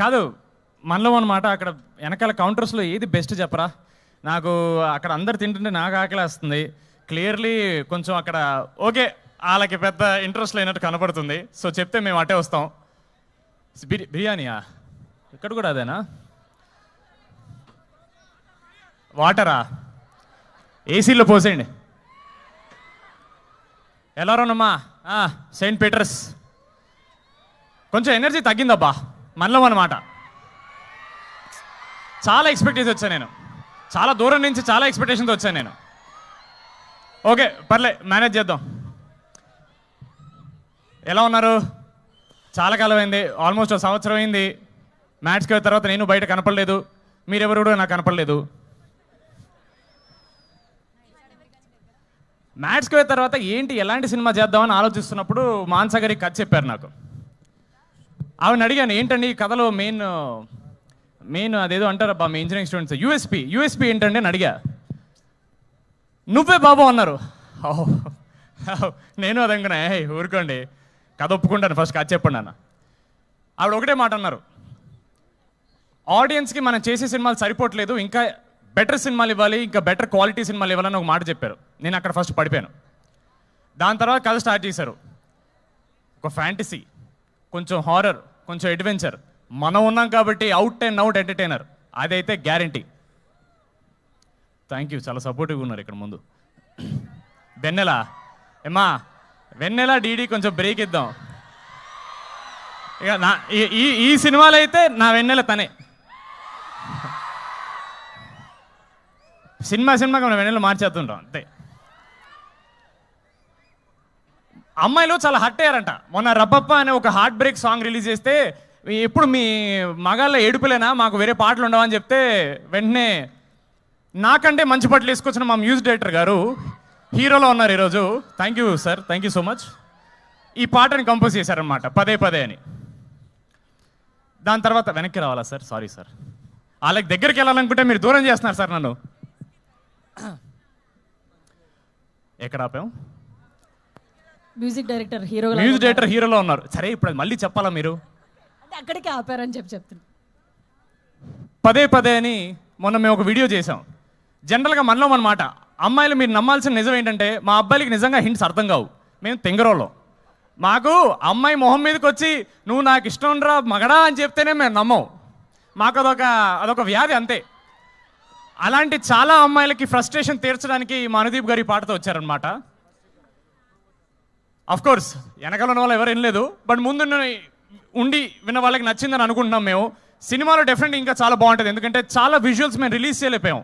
కాదు మనలో అన్నమాట. అక్కడ వెనకాల కౌంటర్స్లో ఏది బెస్ట్ చెప్పరా? నాకు అక్కడ అందరు తింటుంటే నాకు ఆకలి వస్తుంది. క్లియర్లీ కొంచెం అక్కడ ఓకే వాళ్ళకి పెద్ద ఇంట్రెస్ట్ లేనట్టు కనపడుతుంది. సో చెప్తే మేము అటే వస్తాం. బిర్యానీయా? ఇక్కడ కూడా అదేనా? వాటరా? ఏసీలో పోసేయండి. ఎలారోనమ్మా? Saint Peter's. కొంచెం ఎనర్జీ తగ్గిందబ్బా మనలో అన్నమాట. చాలా ఎక్స్పెక్టేషన్ వచ్చాను నేను, చాలా దూరం నుంచి చాలా ఎక్స్పెక్టేషన్తో వచ్చాను నేను. ఓకే పర్లే, మేనేజ్ చేద్దాం. ఎలా ఉన్నారు? చాలా కాలం అయింది, ఆల్మోస్ట్ 1 సంవత్సరం అయింది. మ్యాచ్కి వెళ్ళిన తర్వాత నేను బయట కనపడలేదు, మీరెవరు కూడా నాకు కనపడలేదు. మ్యాచ్కి వెళ్ళిన తర్వాత ఏంటి ఎలాంటి సినిమా చేద్దామని ఆలోచిస్తున్నప్పుడు మాన్సా గారికి కథ చెప్పారు నాకు. ఆవిడని అడిగాను, ఏంటండి ఈ కథలో మెయిన్ అదేదో అంటారబ్బా మీ ఇంజనీరింగ్ స్టూడెంట్స్, యూఎస్పీ ఏంటండి అని అడిగా. నువ్వే బాబు అన్నారు. నేను అదనుకున్నా, ఊరుకోండి కథ ఒప్పుకుంటాను, ఫస్ట్ కథ చెప్పండి అన్న. ఆవిడ ఒకటే మాట అన్నారు, ఆడియన్స్కి మనం చేసే సినిమాలు సరిపోవట్లేదు, ఇంకా బెటర్ సినిమాలు ఇవ్వాలి, ఇంకా బెటర్ క్వాలిటీ సినిమాలు ఇవ్వాలని ఒక మాట చెప్పారు. నేను అక్కడ ఫస్ట్ పడిపోయాను. దాని తర్వాత కథ స్టార్ట్ చేశారు. ఒక ఫ్యాంటసీ, కొంచెం హారర్, కొంచెం అడ్వెంచర్. మనం ఉన్నాం కాబట్టి అవుట్ అండ్ అవుట్ ఎంటర్టైనర్, అదైతే గ్యారంటీ. థ్యాంక్ యూ, చాలా సపోర్టివ్గా ఉన్నారు ఇక్కడ ముందు. వెన్నెల ఏమా, వెన్నెల డీడీ కొంచెం బ్రేక్ ఇద్దాం. ఇక నా ఈ సినిమాలో అయితే నా వెన్నెల తనే. సినిమాకి మనం వెన్నెల మార్చేస్తుంటాం అంతే. అమ్మాయిలు చాలా హర్ట్ అయ్యారంట. మొన్న రబ్బప్ప అనే ఒక హార్ట్ బ్రేక్ సాంగ్ రిలీజ్ చేస్తే, ఎప్పుడు మీ మగాళ్ళ ఏడుపులేనా, మాకు వేరే పాటలు ఉండవని చెప్తే వెంటనే నాకంటే మంచి పాటలు వేసుకొచ్చిన మా మ్యూజిక్ డైరెక్టర్ గారు హీరోలో ఉన్నారు ఈరోజు. Thank you sir, thank you so much. ఈ పాటని కంపోజ్ చేశారనమాట, పదే పదే అని. దాని తర్వాత వెనక్కి రావాలా సార్? సారీ సార్, వాళ్ళకి దగ్గరికి వెళ్ళాలనుకుంటే మీరు దూరం చేస్తున్నారు సార్ నన్ను. ఎక్కడ ఆపాం? మ్యూజిక్ డైరెక్టర్ హీరోలో ఉన్నారు. సరే ఇప్పుడు మళ్ళీ చెప్పాలా మీరు? అక్కడికి ఆపారని చెప్తున్నా. పదే పదే అని మొన్న మేము ఒక వీడియో చేసాం. జనరల్గా మనలో అన్నమాట, అమ్మాయిలు మీరు నమ్మాల్సిన నిజం ఏంటంటే, మా అబ్బాయిలకి నిజంగా హింట్స్ అర్థం కావు. మేము తెంగరోళ్ళం. మాకు అమ్మాయి మొహం మీదకి వచ్చి నువ్వు నాకు ఇష్టం రా మగడా అని చెప్తేనే మేము నమ్మం. మాకు అదొక వ్యాధి అంతే. అలాంటి చాలా అమ్మాయిలకి ఫ్రస్ట్రేషన్ తీర్చడానికి మా అనుదీప్ గారి పాటతో వచ్చారనమాట. అఫ్ కోర్స్ వెనకాల ఉన్న వాళ్ళు ఎవరు వినలేదు, బట్ ముందు ఉండి విన్న వాళ్ళకి నచ్చిందని అనుకుంటున్నాం మేము. సినిమాలో డెఫినెట్గా ఇంకా చాలా బాగుంటుంది, ఎందుకంటే చాలా విజువల్స్ మేము రిలీజ్ చేయలేకపోయాం.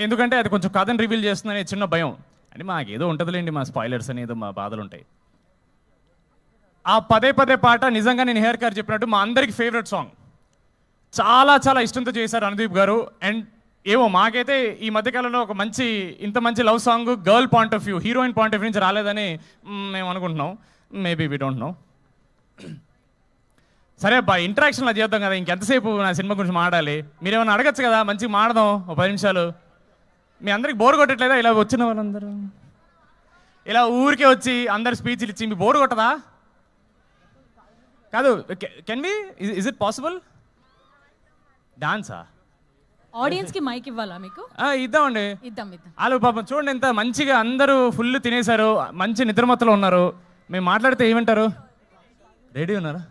ఎందుకంటే అది కొంచెం కథను రివీల్ చేస్తుందని చిన్న భయం. అంటే మాకు ఏదో ఉంటుందిలేండి, మా స్పాయిలర్స్ అని ఏదో మా బాధలు ఉంటాయి. ఆ పదే పదే పాట నిజంగా నేను హేర్ గారు చెప్పినట్టు మా అందరికి ఫేవరెట్ సాంగ్. చాలా చాలా ఇష్టంతో చేశారు అనుదీప్ గారు. అండ్ ఏమో మాకైతే ఈ మధ్యకాలంలో ఒక ఇంత మంచి love song girl point of view, heroine point of view నుంచి రాలేదని మేము అనుకుంటున్నాం. Maybe we don't know. సరే అబ్బా, ఇంటరాక్షన్లో చేద్దాం కదా, ఇంకెంతసేపు నా సినిమా గురించి మాట్లాడాలి? మీరేమన్నా అడగచ్చు కదా, మంచిగా మాడదాం ఒక 10 నిమిషాలు. మీ అందరికి బోర్ కొట్టట్లేదా? ఇలా వచ్చిన వాళ్ళందరూ ఇలా ఊరికే వచ్చి అందరు స్పీచ్లు ఇచ్చి మీ బోర్ కొట్టదా? కాదు, can we, is it possible? డాన్సా? ఆడియన్స్ కి మైక్ ఇవ్వాలా మీకు? ఇద్దామండి, ఇద్దాం. వాళ్ళు పాపం చూడండి ఎంత మంచిగా అందరూ ఫుల్ తినేశారు, మంచి నిద్రమత్తలో ఉన్నారు. మేము మాట్లాడితే ఏమంటారు? రెడీ ఉన్నారా?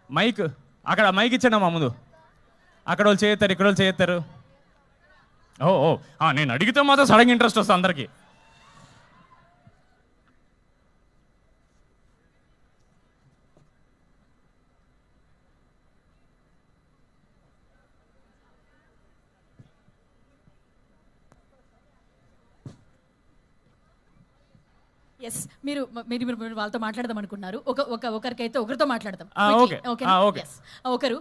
మైక్ అక్కడ మైక్ ఇచ్చాను మా ముందు. అక్కడ వాళ్ళు చేస్తారు, ఇక్కడ వాళ్ళు చేస్తారు. నేను అడిగితే మాత్రం సడన్ ఇంట్రెస్ట్ వస్తుంది అందరికీ. ఎస్, మీరు వాళ్ళతో మాట్లాడదాం అనుకున్నారు. ఒకరికైతే ఒకరితో మాట్లాడదాం. ఒకరు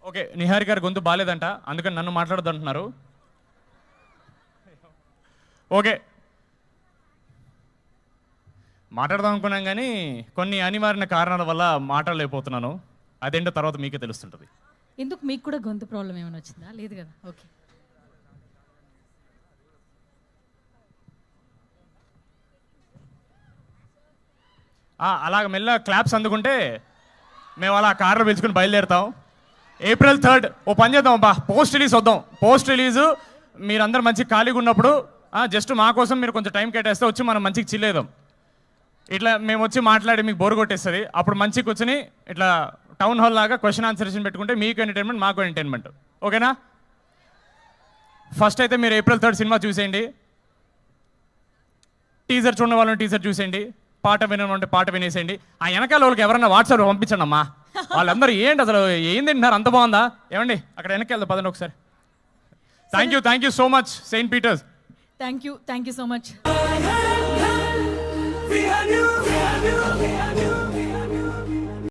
ఓకే, నిహారి గారి గొంతు బాగాలేదంట, అందుకని నన్ను మాట్లాడద్దు అంటున్నారు. ఓకే, మాట్లాడదాం అనుకున్నాం కానీ కొన్ని అనివార్య కారణాల వల్ల మాట్లాడలేకపోతున్నాను. అదేంటో తర్వాత మీకే తెలుస్తుంటుంది. ఎందుకు మీకు కూడా గొంతు ప్రాబ్లం ఏమైనా వచ్చిందా? లేదు కదా. ఓకే, అలాగ మెల్ల క్లాప్స్ అందుకుంటే మేము అలా కార్లో పిలుచుకుని బయలుదేరుతాం. April 3rd ఓ పని చేద్దాం బా, పోస్ట్ రిలీజ్ వద్దాం. పోస్ట్ రిలీజు మీరందరూ మంచి ఖాళీగా ఉన్నప్పుడు జస్ట్ మా కోసం మీరు కొంచెం టైం కేటాయిస్తే వచ్చి మనం మంచిగా చిల్లేదాం. ఇట్లా మేము వచ్చి మాట్లాడి మీకు బోర్ కొట్టేస్తుంది. అప్పుడు మంచిగా కూర్చొని ఇట్లా టౌన్ హాల్ లాగా క్వశ్చన్ ఆన్సర్ సెషన్ పెట్టుకుంటే మీకు ఎంటర్టైన్మెంట్, మాకు ఎంటర్టైన్మెంట్. ఓకేనా? ఫస్ట్ అయితే మీరు April 3rd సినిమా చూసేయండి. టీజర్ చూడని వాళ్ళని టీజర్ చూసేయండి, పాట వినంటే పాట వినేసేయండి. ఆ వెనకాల వాళ్ళకి ఎవరన్నా వాట్సాప్ పంపించండి అమ్మా. వాళ్ళందరూ ఏంటి అసలు ఏం తింటున్నారు, అంత బాగుందా? ఏమండి అక్కడ వెనక్కి వెళ్దాం పదండి ఒకసారి. Thank you so much Saint Peter's. Thank you so much. We are new.